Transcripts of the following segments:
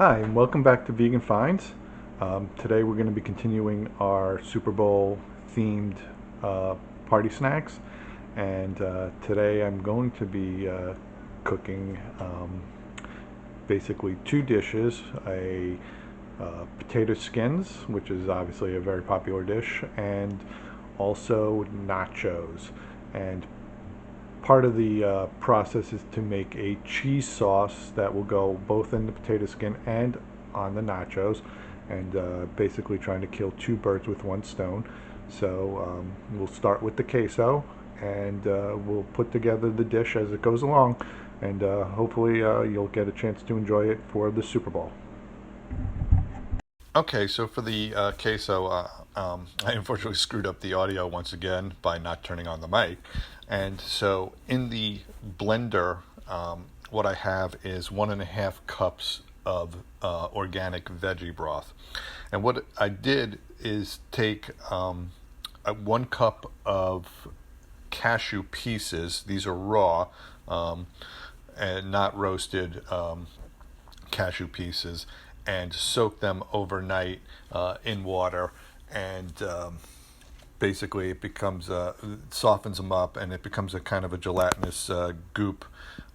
Hi, and welcome back to Vegan Finds. Today we're going to be continuing our Super Bowl themed uh, party snacks, and today I'm going to be cooking basically two dishes: a potato skins, which is obviously a very popular dish, and also nachos. And part of the process is to make a cheese sauce that will go both in the potato skin and on the nachos, and basically trying to kill two birds with one stone. So we'll start with the queso, and we'll put together the dish as it goes along, and hopefully you'll get a chance to enjoy it for the Super Bowl. Okay, so for the queso, I unfortunately screwed up the audio once again by not turning on the mic. And so in the blender, what I have is 1.5 cups of organic veggie broth. And what I did is take 1 cup of cashew pieces. These are raw and not roasted cashew pieces, and soak them overnight in water, and basically it becomes it softens them up, and it becomes a kind of a gelatinous goop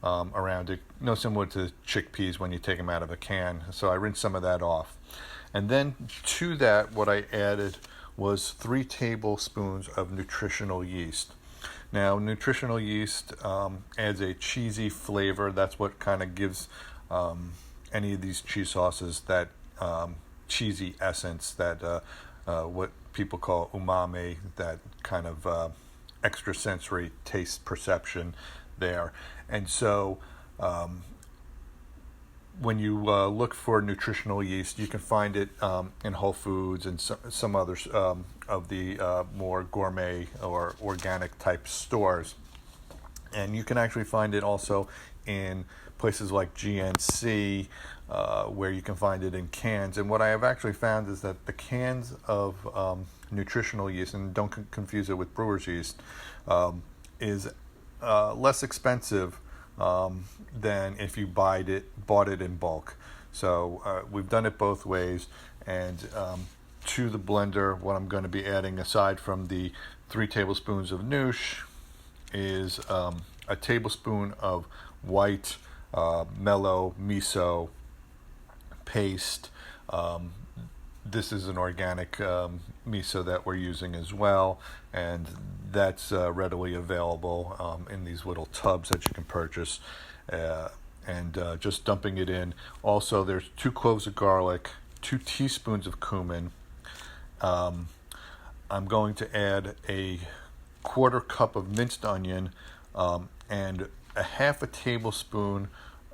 around it, similar to chickpeas when you take them out of a can. So I rinsed some of that off, and then to that what I added was 3 tablespoons of nutritional yeast. Now, nutritional yeast adds a cheesy flavor. That's what kind of gives any of these cheese sauces that cheesy essence, that what people call umami, that kind of extrasensory taste perception there. And so when you look for nutritional yeast, you can find it in Whole Foods and some others of the more gourmet or organic type stores. And you can actually find it also in places like GNC, where you can find it in cans. And what I have actually found is that the cans of nutritional yeast, and don't confuse it with brewer's yeast, is less expensive than if you bought it in bulk. So we've done it both ways. And to the blender, what I'm going to be adding, aside from the 3 tablespoons of noosh, is a tablespoon of white mellow miso paste. This is an organic miso that we're using as well, and that's readily available in these little tubs that you can purchase, and just dumping it in. Also, there's 2 cloves of garlic, 2 teaspoons of cumin. I'm going to add a 1/4 cup of minced onion, and a 1/2 tablespoon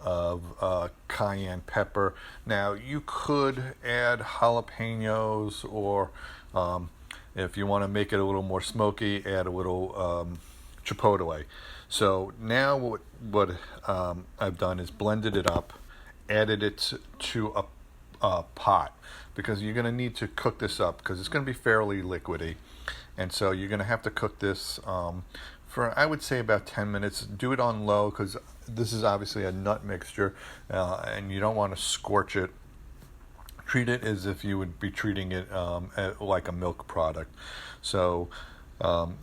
of cayenne pepper. Now, you could add jalapenos, or if you want to make it a little more smoky, add a little chipotle. So now what I've done is blended it up, added it to a pot, because you're going to need to cook this up, because it's going to be fairly liquidy. And so you're going to have to cook this for, I would say, about 10 minutes. Do it on low, because this is obviously a nut mixture, and you don't want to scorch it. Treat it as if you would be treating it like a milk product. So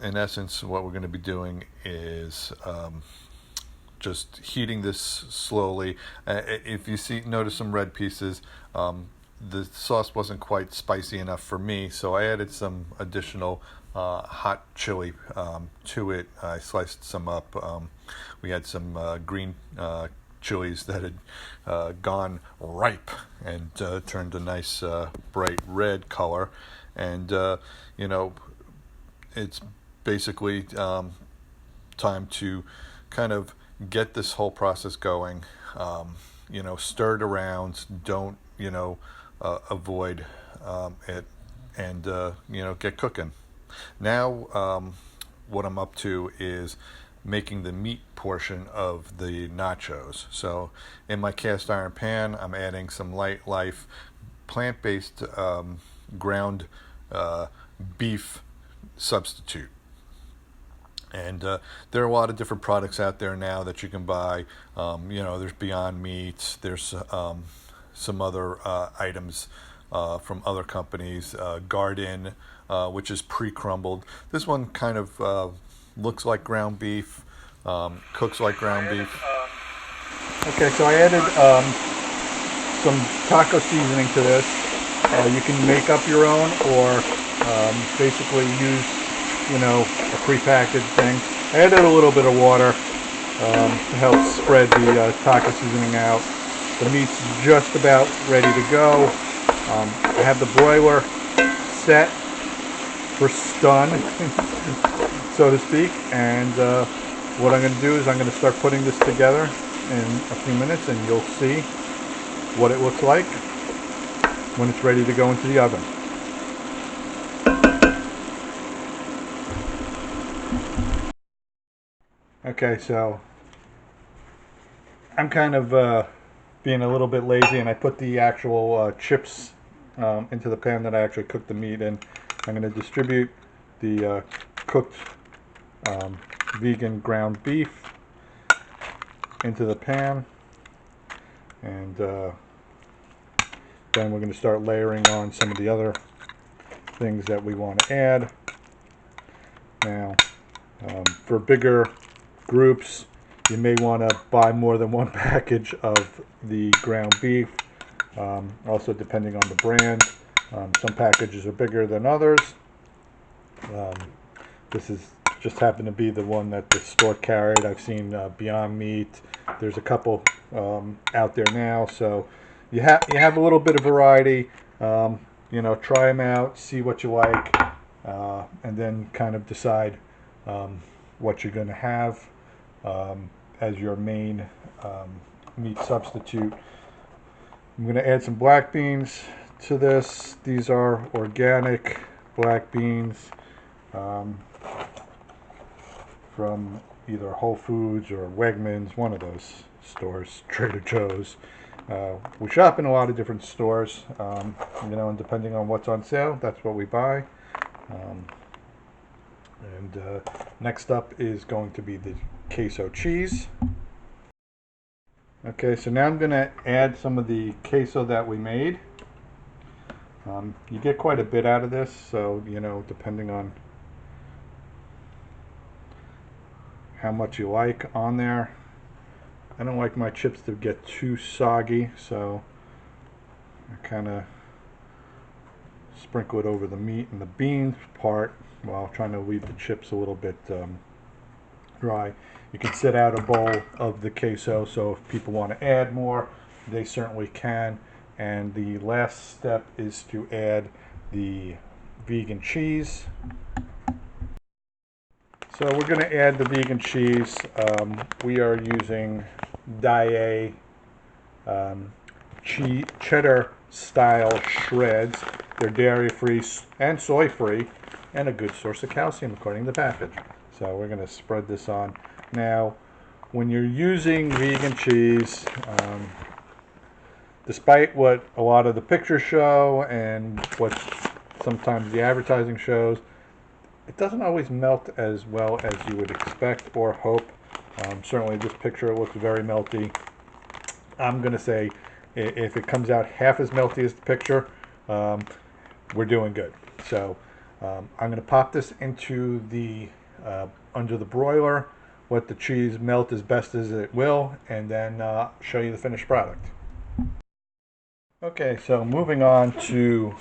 in essence, what we're going to be doing is just heating this slowly. If you notice some red pieces, the sauce wasn't quite spicy enough for me, so I added some additional hot chili to it. I sliced some up. We had some green chilies that had gone ripe and turned a nice bright red color. And it's basically time to kind of get this whole process going. Stir it around. Don't avoid it, and get cooking. Now, what I'm up to is making the meat portion of the nachos. So in my cast iron pan, I'm adding some Light Life plant-based ground beef substitute. And there are a lot of different products out there now that you can buy. There's Beyond Meat, there's some other items from other companies. Garden, which is pre-crumbled. This one kind of looks like ground beef, cooks like ground beef. Okay, so I added some taco seasoning to this. You can make up your own or basically use, a prepackaged thing. I added a little bit of water to help spread the taco seasoning out. The meat's just about ready to go. I have the broiler set for stun, so to speak, and what I'm going to do is I'm going to start putting this together in a few minutes, and you'll see what it looks like when it's ready to go into the oven. Okay, so I'm kind of being a little bit lazy, and I put the actual chips into the pan that I actually cooked the meat in. I'm going to distribute the cooked vegan ground beef into the pan, and then we're going to start layering on some of the other things that we want to add. Now, for bigger groups, you may want to buy more than one package of the ground beef, also depending on the brand. Some packages are bigger than others. This is just happened to be the one that the store carried. I've seen Beyond Meat. There's a couple out there now, so you have a little bit of variety. Try them out, see what you like, and then kind of decide what you're going to have as your main meat substitute. I'm going to add some black beans to this. These are organic black beans from either Whole Foods or Wegmans, one of those stores, Trader Joe's. We shop in a lot of different stores, and depending on what's on sale, that's what we buy. Next up is going to be the queso cheese. Okay, so now I'm going to add some of the queso that we made. You get quite a bit out of this, so depending on how much you like on there. I don't like my chips to get too soggy, so I kind of sprinkle it over the meat and the beans part while trying to leave the chips a little bit dry. You can set out a bowl of the queso, so if people want to add more, they certainly can. And the last step is to add the vegan cheese. So we're going to add the vegan cheese. We are using Daiya cheddar style shreds. They're dairy-free and soy-free, and a good source of calcium according to the package. So we're going to spread this on. Now, when you're using vegan cheese, despite what a lot of the pictures show and what sometimes the advertising shows, it doesn't always melt as well as you would expect or hope. Certainly this picture looks very melty. I'm going to say if it comes out half as melty as the picture, we're doing good. So I'm going to pop this into the under the broiler, let the cheese melt as best as it will, and then show you the finished product. Okay, so moving on to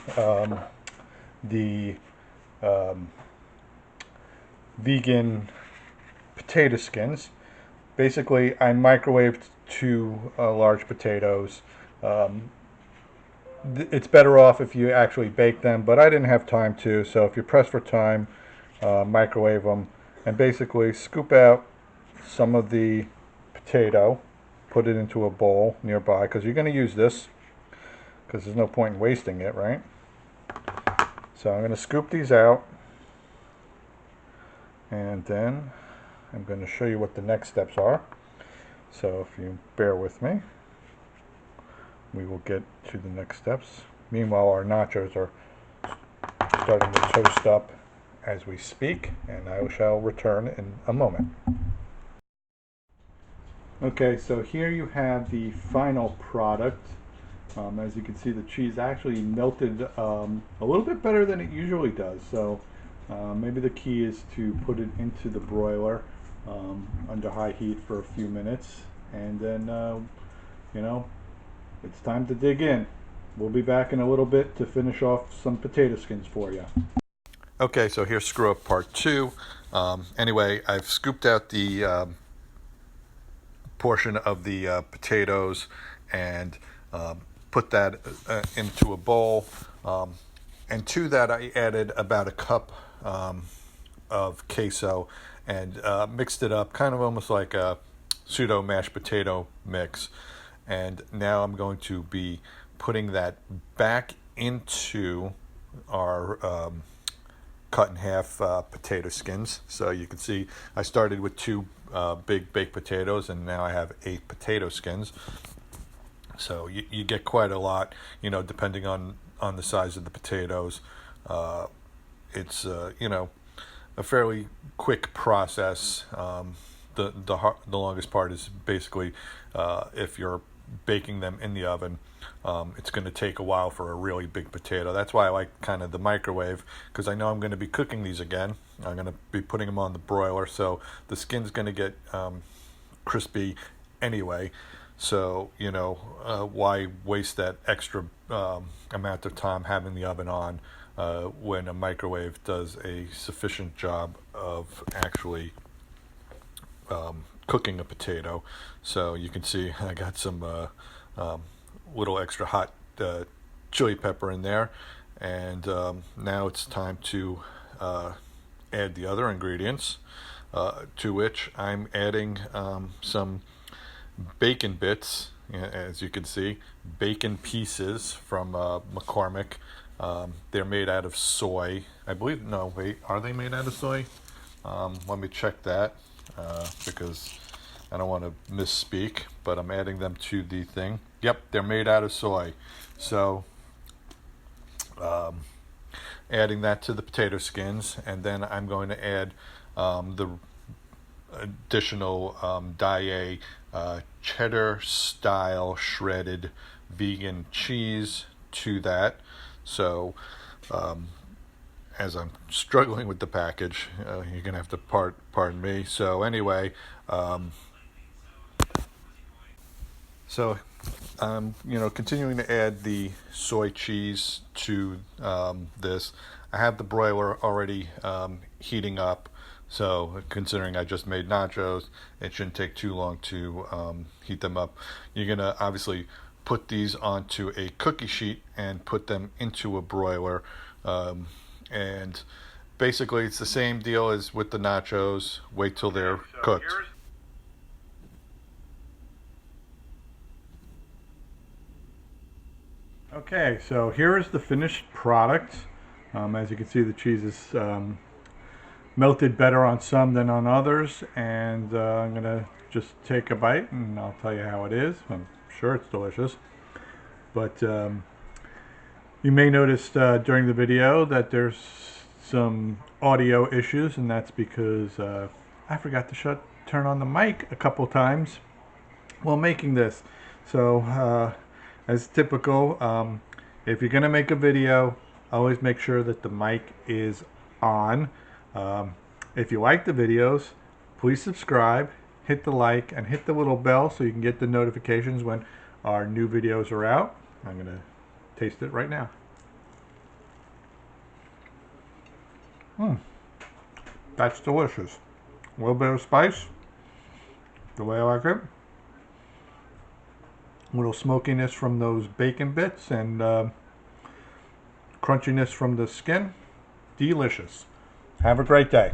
the vegan potato skins. Basically, I microwaved 2 large potatoes. It's better off if you actually bake them, but I didn't have time to, so if you're pressed for time, microwave them, and basically scoop out some of the potato, put it into a bowl nearby, because you're going to use this, because there's no point in wasting it, right? So I'm going to scoop these out, and then I'm going to show you what the next steps are. So if you bear with me, we will get to the next steps. Meanwhile, our nachos are starting to toast up as we speak, and I shall return in a moment. Okay, so here you have the final product. As you can see, the cheese actually melted a little bit better than it usually does. So maybe the key is to put it into the broiler under high heat for a few minutes, and then you know, it's time to dig in. We'll be back in a little bit to finish off some potato skins for you. Okay, so here's screw up part 2. Anyway, I've scooped out the portion of the potatoes and put that into a bowl. And to that, I added about a cup of queso and mixed it up, kind of almost like a pseudo mashed potato mix. And now I'm going to be putting that back into our cut in half potato skins. So you can see I started with 2 big baked potatoes, and now I have 8 potato skins. So you get quite a lot, depending on the size of the potatoes. It's a fairly quick process. The longest part is basically if you're baking them in the oven. It's going to take a while for a really big potato. That's why I like kind of the microwave, because I know I'm going to be cooking these again. I'm going to be putting them on the broiler, so the skin's going to get crispy anyway. So, why waste that extra amount of time having the oven on when a microwave does a sufficient job of actually cooking a potato. So you can see I got some little extra hot chili pepper in there, and now it's time to add the other ingredients, to which I'm adding some bacon bits. As you can see, bacon pieces from McCormick. They're made out of soy, I believe. No, wait, are they made out of soy? Let me check that because I don't want to misspeak, but I'm adding them to the thing. Yep, they're made out of soy. So adding that to the potato skins, and then I'm going to add the additional Daiya cheddar style shredded vegan cheese to that. So as I'm struggling with the package, you're gonna have to pardon me. So anyway, so I'm continuing to add the soy cheese to this. I have the broiler already heating up, so considering I just made nachos, it shouldn't take too long to heat them up. You're gonna obviously put these onto a cookie sheet and put them into a broiler, and basically it's the same deal as with the nachos. Wait till they're cooked. Okay, so here is the finished product. As you can see, the cheese is melted better on some than on others, and I'm gonna just take a bite and I'll tell you how it is. I'm sure it's delicious, but you may notice during the video that there's some audio issues, and that's because I forgot to turn on the mic a couple times while making this. So as typical, if you're gonna make a video, always make sure that the mic is on. If you like the videos, please subscribe, hit the like, and hit the little bell so you can get the notifications when our new videos are out. I'm gonna taste it right now. That's delicious. A little bit of spice, the way I like it. A little smokiness from those bacon bits, and crunchiness from the skin. Delicious. Have a great day.